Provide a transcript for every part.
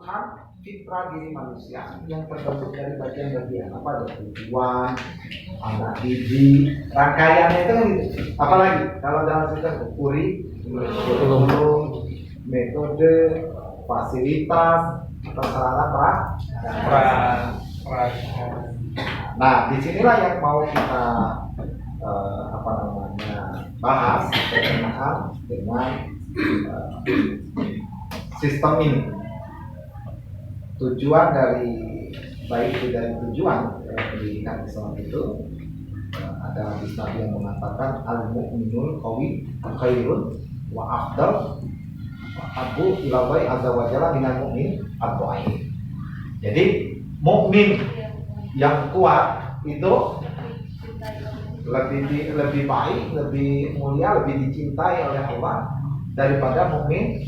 Tuhan fitrah diri manusia yang terbentuk dari bagian-bagian apa ada tujuan, anak didik, rangkaiannya itu kan gitu. Apalagi kalau dalam sistem kurikulum, metode, fasilitas, atau sarana Nah, disinilah yang mau kita bahas berkenaan dengan sistem ini. Tujuan dari baik itu dari tujuan pendidikan Islam itu ada hadis Nabi yang mengatakan al-mu'minul qawi khairun wa afdal abu ilallahi azza wa jalla minal mu'min ad-dhaif. Jadi mukmin yang kuat itu lebih baik, lebih mulia, lebih dicintai oleh Allah daripada mukmin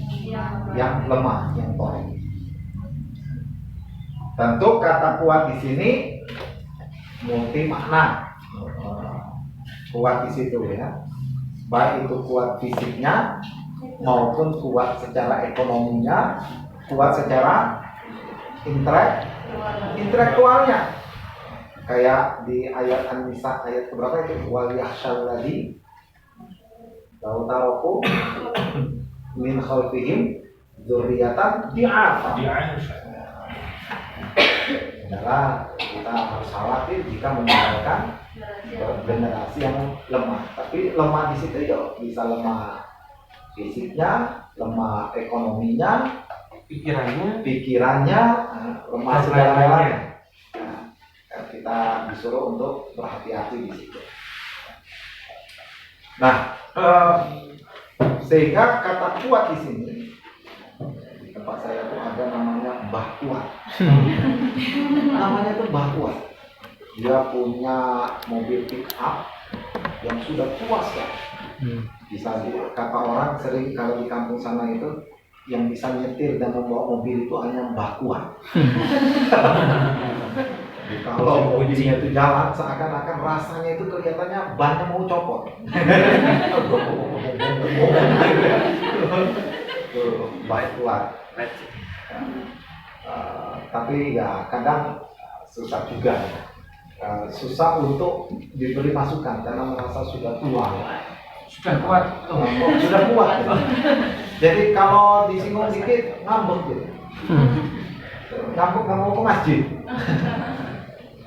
yang lemah, yang dhaif. Tentu kata kuat di sini multi makna. Kuat di situ ya. Baik itu kuat fisiknya maupun kuat secara ekonominya, kuat secara intelektualnya. Kayak di ayat An-Nisa ayat berapa itu? Wal yakhshal ladzi law taraku min khalfihim dzurriyyatan di'afa. Adalah kita harus khawatir jika meninggalkan generasi yang lemah. Tapi lemah di situ ya bisa lemah fisiknya, lemah ekonominya, pikirannya, lemah segala-galanya. Nah, kita disuruh untuk berhati-hati di situ. Nah, sehingga kata kuat di sini di tempat saya tuh ada namanya Mbah Kuat. Namanya tuh Mbah Kuat. Dia punya mobil pick up yang sudah tua sekali. Bisa kata orang sering kalau di kampung sana itu yang bisa nyetir dan membawa mobil itu hanya Mbah Kuat. Kalau mobilnya itu jalan seakan-akan rasanya itu kelihatannya bannya mau copot. Baik kuat. Tapi ya kadang susah juga. Susah untuk diberi masukan karena merasa sudah tua. Sudah kuat. Sudah kuat. Jadi kalau disinggung dikit ngambek gitu. Ngambek nggak mau ke masjid.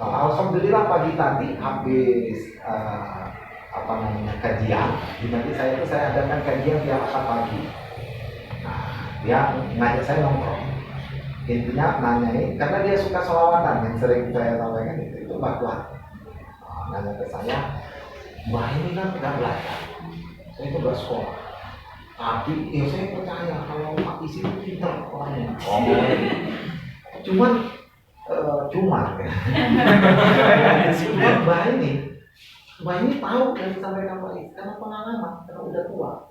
Alhamdulillah pagi tadi habis kajian. Di masjid saya itu saya adakan kajian tiap Ahad pagi. Nah, dia ngajak saya nongkrong. Intinya nanyain karena dia suka sholawatan yang sering saya sampaikan itu Mbak Tuhan. Nanya ke saya, Mbak ini kan nggak belajar, saya itu nggak sekolah. Tapi ya saya percaya kalau Pak Isi itu pintar orangnya. Cuman Mbak ini tahu yang disampaikan Pak Isi karena pengalaman, karena udah tua.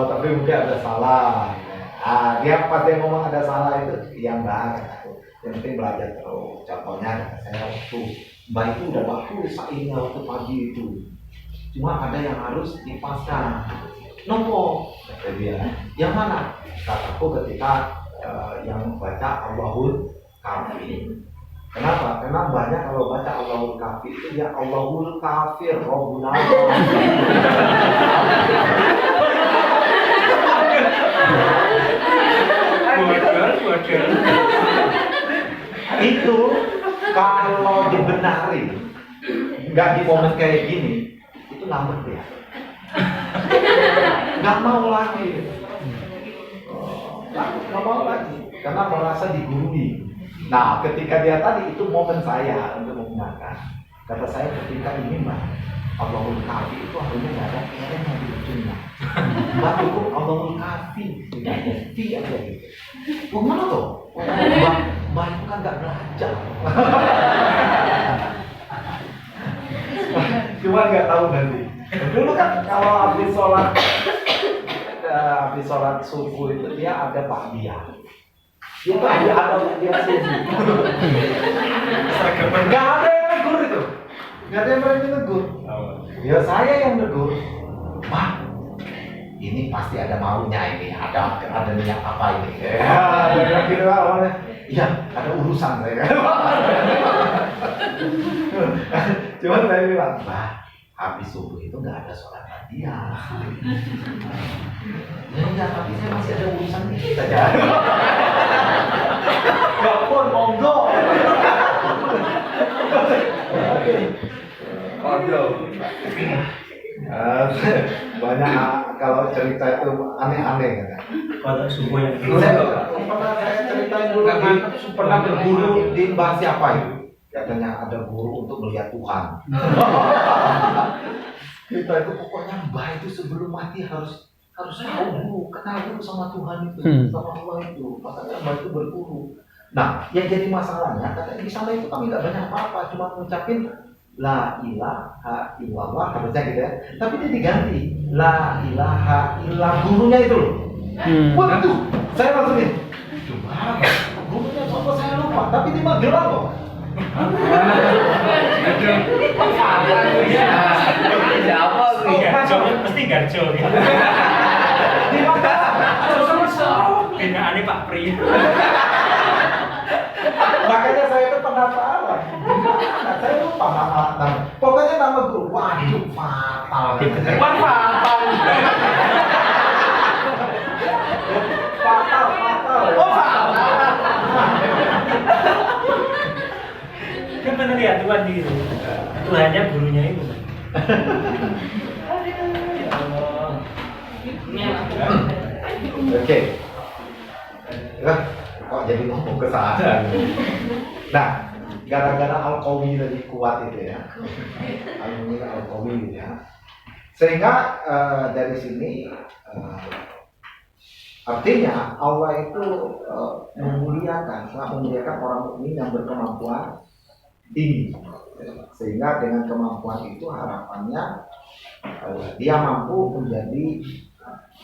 Tapi mungkin ada salah. Dia pas dia ngomong ada salah itu yang enggak. Yang penting belajar terus. Contohnya saya waktu Mbak itu udah bagus sainnya waktu pagi itu. Cuma ada yang harus dipaskan. Nopo kata dia. Yang mana? Kataku ketika yang baca Allahul Kafi. Kenapa? Karena banyak kalau baca Allahul Kafi itu ya Allahul Kafir Rabbuna. Itu kalau dibenari nggak di momen kayak gini itu ngambek dia nggak mau lagi karena merasa digurui. Nah ketika dia tadi itu momen saya untuk menggunakan kata saya ketika ini Mbak Allahul Kafi itu harusnya nggak ada yang di ujungnya. Mbak cukup Allahul Kafi fi aja gitu. Gimana tuh? Mbak itu kan nggak belajar. Cuma nggak tahu nanti. Dulu kan kalau habis sholat subuh itu dia ada takbiyah. Itu ada dia subuh. Nggak ada yang negur itu. Nggak ada yang berani negur. Ya saya yang negur. Pak, ini pasti ada maunya ini, ada niat apa ini? Ya, gitu awalnya. Iya, ada urusan saya. Cuman saya bilang, Bah, habis subuh itu nggak ada sholat hadiah. Ya, tapi saya masih ada urusan dikit aja. Ya pun, monggo. Banyak kalau cerita itu aneh-aneh kan. Pada subuh yang Saya ceritain dulu pernah berguru di Mbah siapa itu? Katanya ada guru untuk melihat Tuhan. Kita itu pokoknya Mbah itu sebelum mati harus tahu dulu, kenal dulu sama Tuhan itu, sama Allah itu. Makanya Mbah itu berguru. Nah, yang jadi masalahnya katanya di sana itu kami nggak banyak apa-apa, cuma mengucapin La ilaha illallah harusnya gitu ya. Tapi dia diganti La ilaha illallah gurunya itu loh. Waduh, saya langsung ini. Cuma gurunya siapa saya lupa, tapi di Magelang kok. Siapa sih? Mesti Garjo. Di Magelang. Kayaknya aneh Pak Pri. Makanya saya itu penasaran. Saya lupa nama. Pokoknya nama guru. Waduh, fatal. Fatal. Oh, fatal. Kan pernah lihat Tuhan di itu. Tuhannya gurunya itu. Oke. Kok jadi ngomong ke sana? Nah, gara-gara Al-Qawi tadi kuat itu ya, Al-Qawi gitu ya, sehingga dari sini artinya Allah itu memuliakan orang mukmin yang berkemampuan tinggi, sehingga dengan kemampuan itu harapannya dia mampu menjadi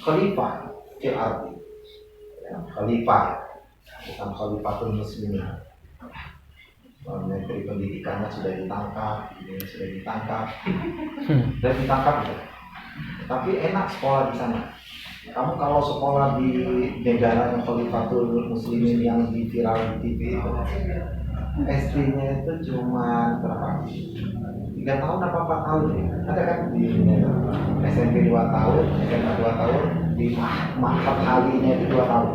khalifah fil ardi, khalifah bukan khalifatul muslimin. Menteri pendidikannya sudah ditangkap, dan ditangkap itu. Tapi enak sekolah di sana. Kamu kalau sekolah di negara yang khalifatul muslimin yang di viral di TV itu, SD-nya itu cuma berapa? 3 tahun apa 4 tahun ya? Ada kan di SMP 2 tahun, SMA 2 tahun, di Mahfad Halinya itu 2 tahun.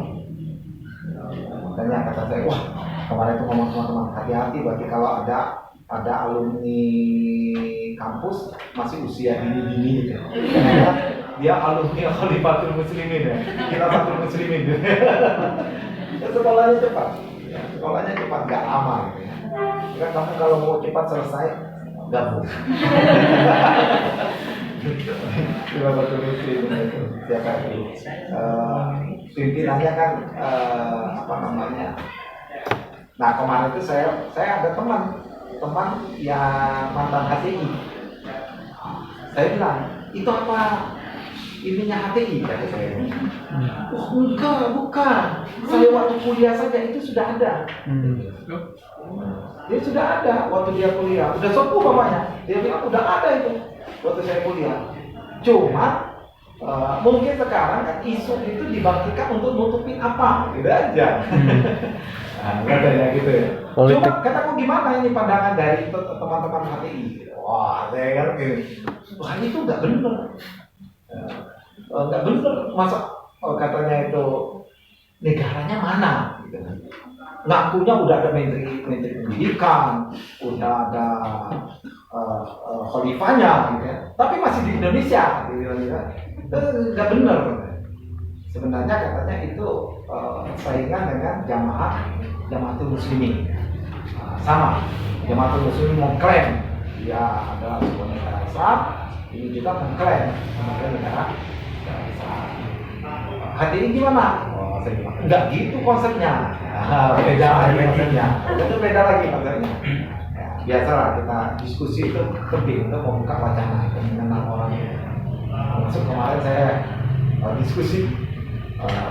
Makanya kata saya, wah kemarin itu ngomong teman-teman, hati-hati bagi kalau ada alumni kampus masih usia dini-dini gitu. Karena dia alumni Khalifatul Muslimin ya, Khilafatul Muslimin gitu. Sekolahnya cepat, gak lama gitu ya. Kan kamu kalau mau cepat selesai, gabung. Khilafatul Muslimin itu siapa itu? Pimpinannya kan nah kemarin itu saya ada teman yang mantan HTI. Saya bilang, itu apa ininya HTI? Kata saya. Oh enggak, bukan. Saya waktu kuliah saja itu sudah ada. Dia sudah ada waktu dia kuliah. Udah sepuh bapaknya. Dia bilang udah ada itu waktu saya kuliah. Cuma mungkin sekarang kan isu itu dibangkitkan untuk nutupin apa? Gitu aja. Katanya gitu ya. Politik. Cuma kataku gimana ini pandangan dari teman-teman HTI? Wah, saya kan gini. Wah, itu nggak benar. Nggak benar. Masa katanya itu negaranya mana? Gitu. Ngakunya udah ada menteri pendidikan, udah ada khalifahnya, gitu ya. Tapi masih di Indonesia, gitu ya. Itu nggak benar. Sebenarnya katanya itu saingan dengan Jamaatul Muslimin. Sama, Jamaatul Muslimin mengklaim dia adalah sebuah negara Islam, ini juga mengklaim sebagai negara Islam. Hati ini gimana? Oh, saya bilang, enggak gitu konsepnya. Beda lagi konsepnya. Itu beda lagi konsepnya. Ya, biasalah kita diskusi itu penting untuk membuka wacana dan mengenal orang. Maksud kemarin saya diskusi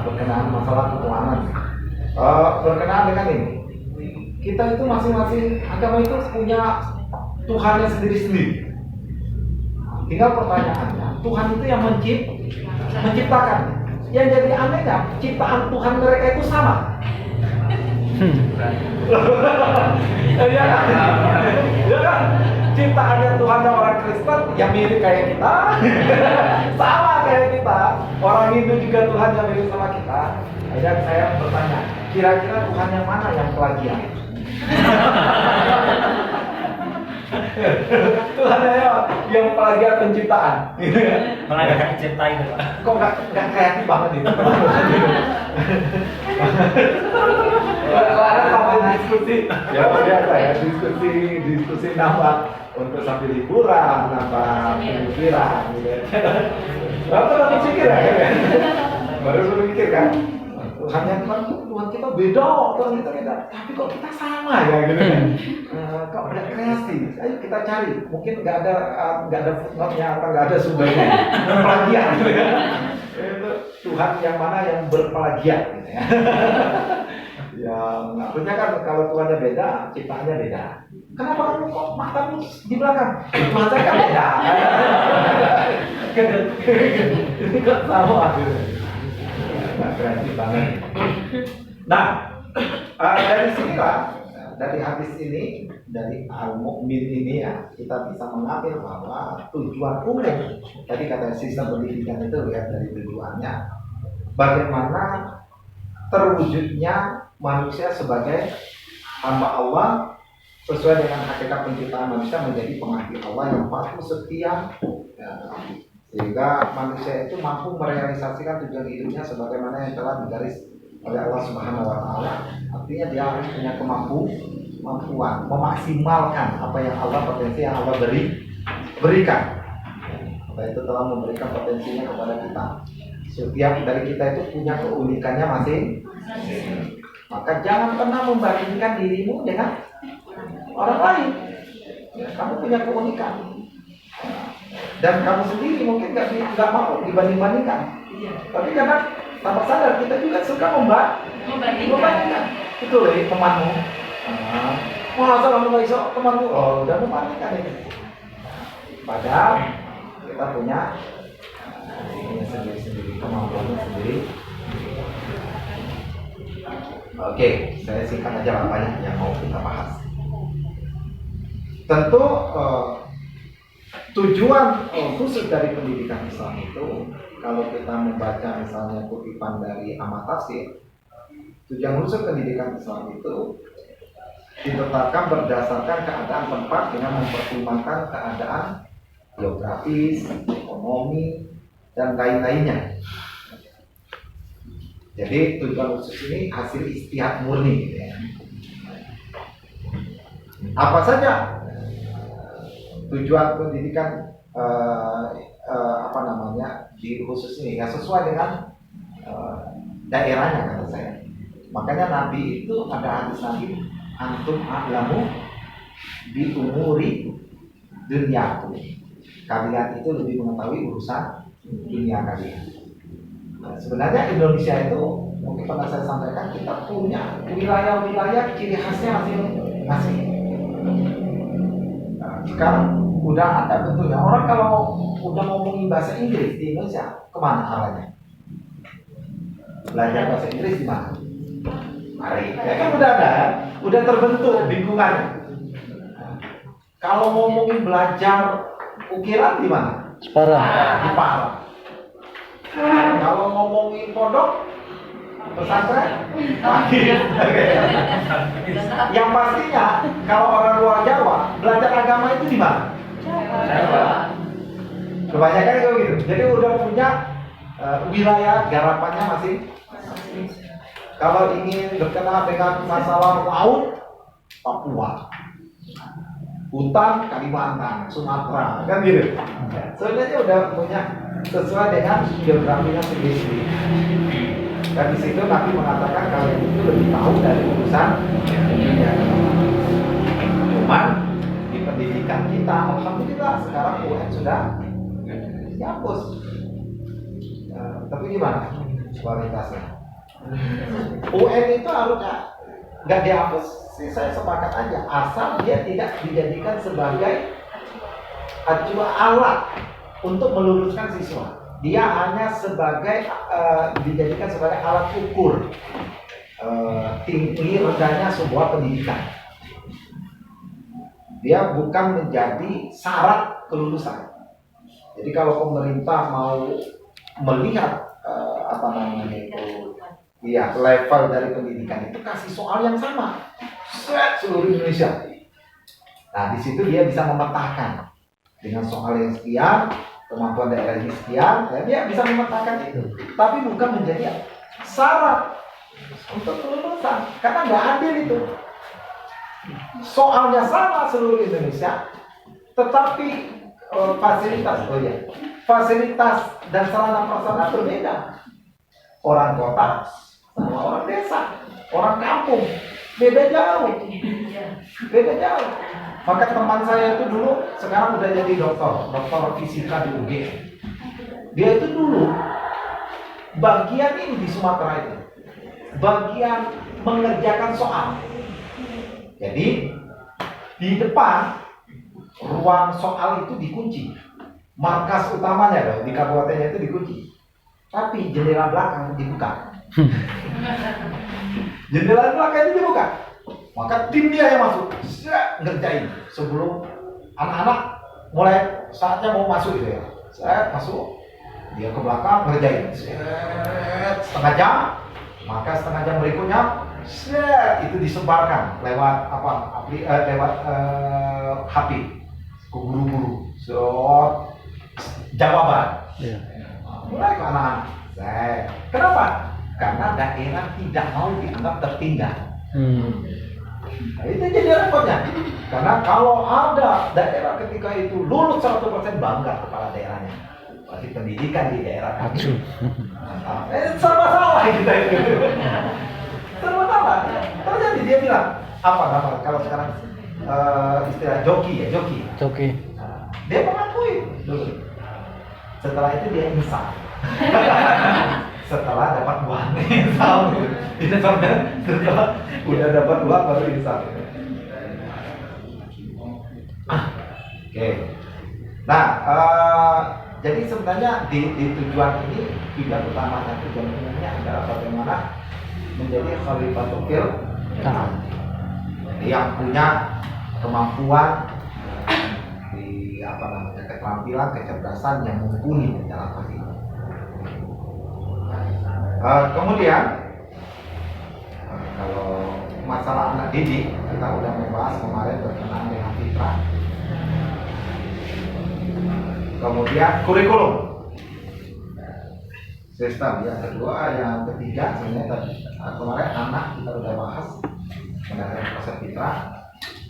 berkenaan masalah keuangan. Berkenaan dengan ini, kita itu masing-masing agama itu punya Tuhannya sendiri-sendiri. Tinggal pertanyaannya, Tuhan itu yang menciptakan. Yang jadi anehnya, ciptaan Tuhan mereka itu sama. Ya kan? Ya kan? Ciptaannya Tuhannya orang Kristen yang mirip kayak kita, sama kayak kita. Orang Hindu juga Tuhan yang mirip sama kita. Akhirnya saya bertanya, kira-kira Tuhan yang mana yang plagiat? Tuhan yang plagiat penciptaan. Malah nggak dicipta itu Pak. Kok nggak kreatif banget itu? Karena sampai diskusi, ya biasa ya diskusi nambah untuk sambil liburan, nambah pemikiran, gitu. Lalu pikir ya, baru berpikir kan, Tuhan kita beda, Tuhan kita beda, tapi kok kita sama ya gitu kan? Kok ada kreasi? Ayo kita cari, mungkin nggak ada footnote-nya apa nggak ada sumbernya, plagiat gitu ya. Itu Tuhan yang mana yang berplagiat gitu ya. Yang artinya kan kalau Tuhannya beda, ciptaannya beda. Kenapa kamu kok matamu di belakang? Tuhan saya kan beda. Ini kan sama. Nggak kreatif banget. Nah, dari sinilah, dari hadis ini, dari Al-Mu'min ini ya, kita bisa mengambil bahwa tujuan umum, tadi kata sistem pendidikan itu lihat dari tujuannya, bagaimana terwujudnya manusia sebagai hamba Allah sesuai dengan hakikat penciptaan manusia menjadi pengabdi Allah yang patuh setia, ya, sehingga manusia itu mampu merealisasikan tujuan hidupnya sebagaimana yang telah digaris oleh Allah Subhanahu wa Ta'ala. Artinya dia harus punya kemampuan memaksimalkan apa yang Allah potensi yang Allah berikan. Apa itu telah memberikan potensinya kepada kita. Setiap dari kita itu punya keunikannya masing. Maka jangan pernah membandingkan dirimu dengan orang lain. Ya, kamu punya keunikan. Dan kamu sendiri mungkin nggak mau dibanding-bandingkan. Tapi karena tanpa sadar kita juga suka membandingkan. Itu loh temanmu. Masa kamu nggak bisa temanmu? Oh, udah membandingkan ini. Padahal kita punya sendiri-sendiri, kemampuannya sendiri. Oke, saya singkat aja banyak yang mau kita bahas. Tentu tujuan khusus dari pendidikan Islam itu, kalau kita membaca misalnya kutipan dari Ahmad Tafsir, tujuan khusus pendidikan Islam itu ditetapkan berdasarkan keadaan tempat dengan mempertimbangkan keadaan geografis, ekonomi, dan lain-lainnya. Jadi tujuan khusus ini hasil ijtihad murni gitu ya. Apa saja tujuan pendidikan di khusus ini ya sesuai dengan daerahnya kata saya. Makanya Nabi itu ada hadis Nabi, antum a'lamu bi umuri dunyaku. Kalian itu lebih mengetahui urusan dunia kalian. Nah, sebenarnya Indonesia itu mungkin pernah saya sampaikan, kita punya wilayah-wilayah ciri khasnya masing-masing. Nah, sekarang udah ada bentuknya. Orang kalau udah ngomongin bahasa Inggris di Indonesia, kemana arahnya? Belajar bahasa Inggris di mana? Mari, ya kan udah terbentuk lingkungannya. Kalau ngomongin belajar ukiran di mana? Di Parang. Kalau ngomongin pondok, pesantren, yang pastinya kalau orang luar Jawa belajar agama itu di mana? Jawa. Kebanyakan itu gitu. Jadi udah punya wilayah garapannya masing. Kalau ingin berkenal dengan masalah laut, Papua, hutan Kalimantan, Sumatera, kan gitu. Sebenarnya udah punya sesuai dengan geografinya sendiri. Dan di situ Nabi mengatakan kalian itu lebih tahu dari urusan dunia. Cuman di pendidikan kita, alhamdulillah sekarang UN sudah dihapus. Tapi gimana kualitasnya? UN itu harusnya nggak dihapus. Saya sepakat aja, asal dia tidak dijadikan sebagai acuan alat untuk meluruskan siswa. dia hanya sebagai dijadikan sebagai alat ukur tinggi rendahnya sebuah pendidikan. Dia bukan menjadi syarat kelulusan. Jadi kalau pemerintah mau melihat level dari pendidikan itu, kasih soal yang sama seluruh Indonesia. Nah, di situ dia bisa memetakan dengan soal yang sekian, kemampuan daerah ini sekian, ya dia bisa memetakan itu. Tapi bukan menjadi syarat untuk kelulusan, karena nggak adil itu. Soalnya sama seluruh Indonesia, tetapi fasilitas dan sarana prasarana berbeda. Orang kota sama orang desa, orang kampung beda jauh. Maka teman saya itu dulu sekarang udah jadi doktor fisika di UGM. Dia itu dulu bagian ini di Sumatera itu, bagian mengerjakan soal. Jadi di depan ruang soal itu dikunci, markas utamanya di kabupatennya itu dikunci, tapi jendela belakang dibuka. Jendela belakang itu dibuka, maka tim dia yang masuk, ngerjain sebelum anak-anak mulai saatnya mau masuk gitu ya. Saya masuk, dia ke belakang ngerjain setengah jam, maka setengah jam berikutnya itu disebarkan lewat HP ke guru-guru jawaban. Mulai ke anak-anak. Kenapa? Karena daerah tidak mau dianggap tertinggal. Nah, itu jadi repotnya. Karena kalau ada daerah ketika itu lulus 100% bangga kepala daerahnya. Berarti pendidikan di daerah kami serba salah kita itu. Serba salah. Terjadi dia bilang apa kalau sekarang istilah joki. Nah, dia mengakui dulu. Setelah itu dia insaf. Setelah dapat uang insaf. Setelah udah dapat uang baru insaf. Oke. Nah, jadi sebenarnya di tujuan ini tujuan utamanya adalah bagaimana menjadi khalifatul fil. Jadi yang punya kemampuan di keterampilan, kecerdasan yang mumpuni dalam hal ini. Kemudian kalau masalah anak didik kita udah membahas kemarin berkenaan dengan fitrah. Kemudian kurikulum, sistem yang kedua, yang ketiga sebenarnya tadi kemarin anak kita udah bahas mengenai proses fitrah.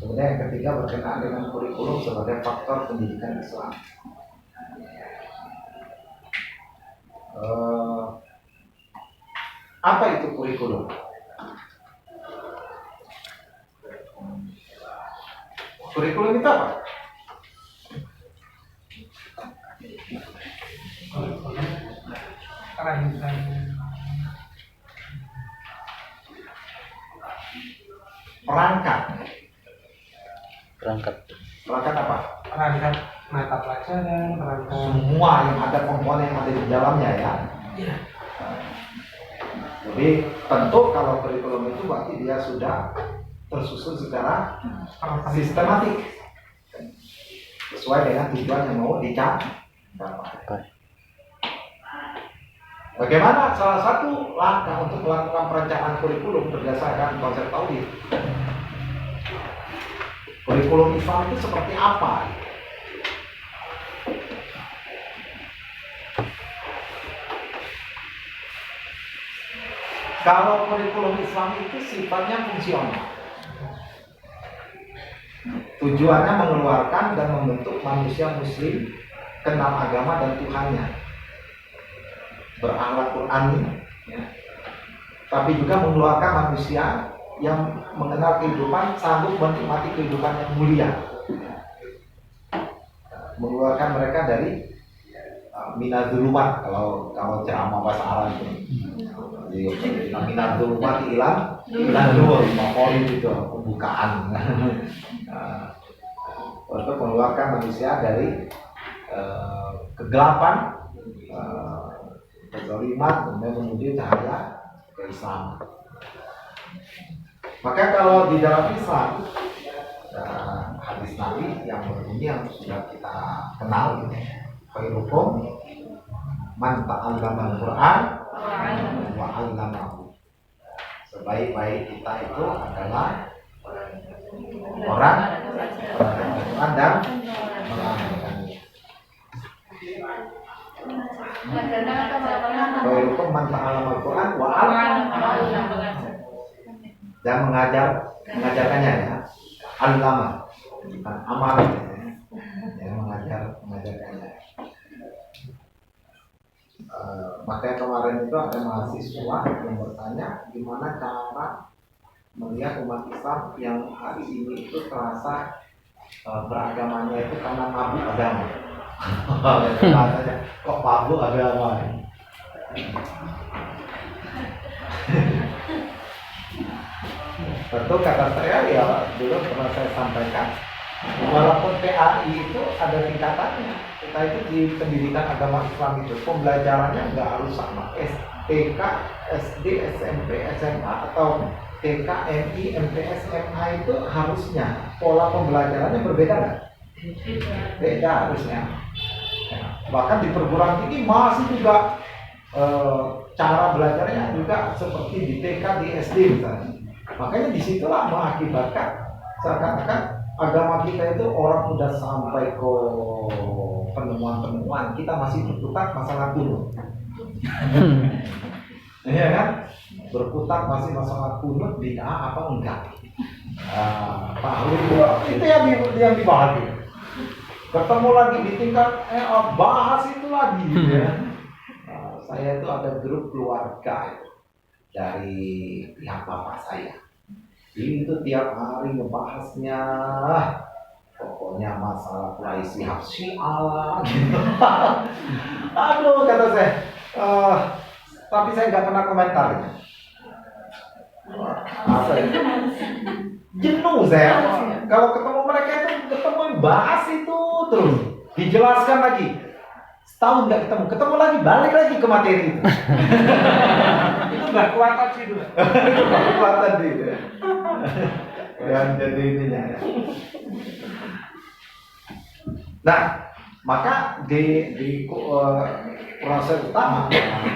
Kemudian yang ketiga berkenaan dengan kurikulum sebagai faktor pendidikan Islam. Apa itu kurikulum? Kurikulum itu apa? Perangkat apa? Perangkat mata pelajaran, perangkat semua yang ada komponen yang ada di dalamnya ya. Jadi tentu kalau kurikulum itu berarti dia sudah tersusun secara sistematik sesuai dengan tujuan yang mau dicapai. Bagaimana salah satu langkah untuk melakukan perencanaan kurikulum berdasarkan konsep tauhid? Kurikulum Islam itu seperti apa? Kalau kurikulum Islam itu sifatnya fungsional. Tujuannya mengeluarkan dan membentuk manusia muslim kenal agama dan Tuhannya, berakhlak Qur'ani, ya. Tapi juga mengeluarkan manusia yang mengenal kehidupan, sanggup menikmati kehidupan yang mulia, mengeluarkan mereka dari minadzulumat, kalau ceramah bahasa Arab itu minadzulumat ilan nur, makolim itu pembukaan. Untuk mengeluarkan manusia dari kegelapan kezaliman kemudian menuju cahaya keislaman. Maka kalau di dalam Islam hadis Nabi yang berbunyi yang sudah kita kenal gitu, khairukum man ta'allama al-Qur'an wa 'allamahu. Sebaik-baik kita itu adalah orang Al-Quran dan mengamalkannya. Khairukum man ta'allama al-Quran wa 'allamahu, dan mengajarkannya ya. Allama bukan amal ya, mengajarkannya. Makanya kemarin itu ada mahasiswa yang bertanya gimana cara melihat umat Islam yang hari ini itu terasa beragamanya itu karena mabuk agama. Katanya kok mabuk agama? Tentu kata saya ya dulu pernah saya sampaikan, walaupun PAI itu ada tingkatannya. Kita itu di pendidikan agama Islam itu pembelajarannya nggak harus sama TK, SD, SMP, SMA atau TK, MI, MTS, MA itu harusnya pola pembelajarannya berbeda nggak? Beda harusnya. Ya, bahkan di perguruan tinggi masih juga cara belajarnya juga seperti di TK, di SD misalnya. Makanya disitulah mengakibatkan seakan-akan agama kita itu orang sudah sampai ke penemuan-penemuan, kita masih berkutat masalah kuno. Iya kan? Berkutat masih masalah kuno, bid'ah apa enggak? Itu yang dibahas. Ketemu lagi di tingkat bahas itu lagi. Ya. Saya itu ada grup keluarga itu dari pihak bapak saya. Itu tiap hari ngebahasnya, pokoknya masalah Quraisy Syiah gitu. Aduh kata saya, tapi saya nggak pernah komentar. Jenuh saya. Kalau ketemu mereka itu bahas itu terus, dijelaskan lagi. Setahun nggak ketemu lagi, balik lagi ke materi itu. Itu nggak kuatan sih itu. Itu nggak kuatan itu. Yang jadi ininya. Nah, maka di proses utama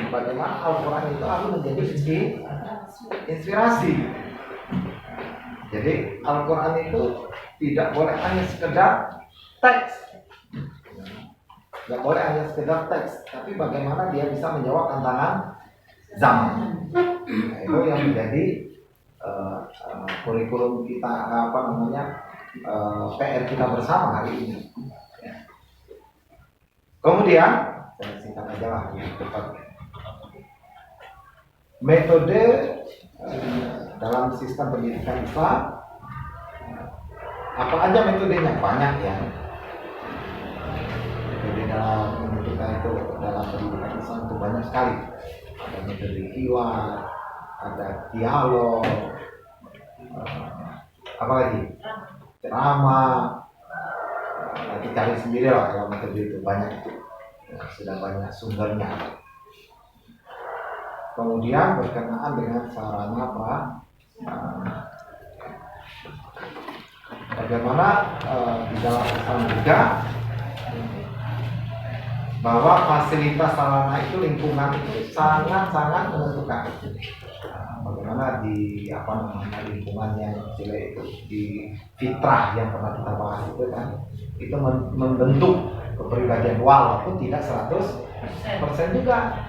bagaimana Al-Quran itu harus menjadi inspirasi. Jadi Al-Quran itu tidak boleh hanya sekedar teks. Tidak boleh hanya sekedar teks, tapi bagaimana dia bisa menjawab tantangan zaman. Nah, itu yang menjadi kurikulum kita, PR kita bersama hari ini. Kemudian, saya singkat aja lah, cepat. Metode dalam sistem pendidikan Islam, apa aja metodenya? Banyak ya. Metode dalam pendidikan itu, dalam pendidikan Islam itu banyak sekali. Ada metode hiwar, ada dialog, apa lagi? Ceramah. Nanti cari sendiri lah kalau metode itu banyak itu. Ya, sudah banyak sumbernya. Kemudian berkenaan dengan sarana bagaimana di dalam Islam juga bahwa fasilitas sarana itu, lingkungan itu sangat-sangat menentukan. Bagaimana di lingkungan yang jelek itu, di fitrah yang pernah kita bahas itu kan, itu membentuk kepribadian walaupun tidak 100% juga.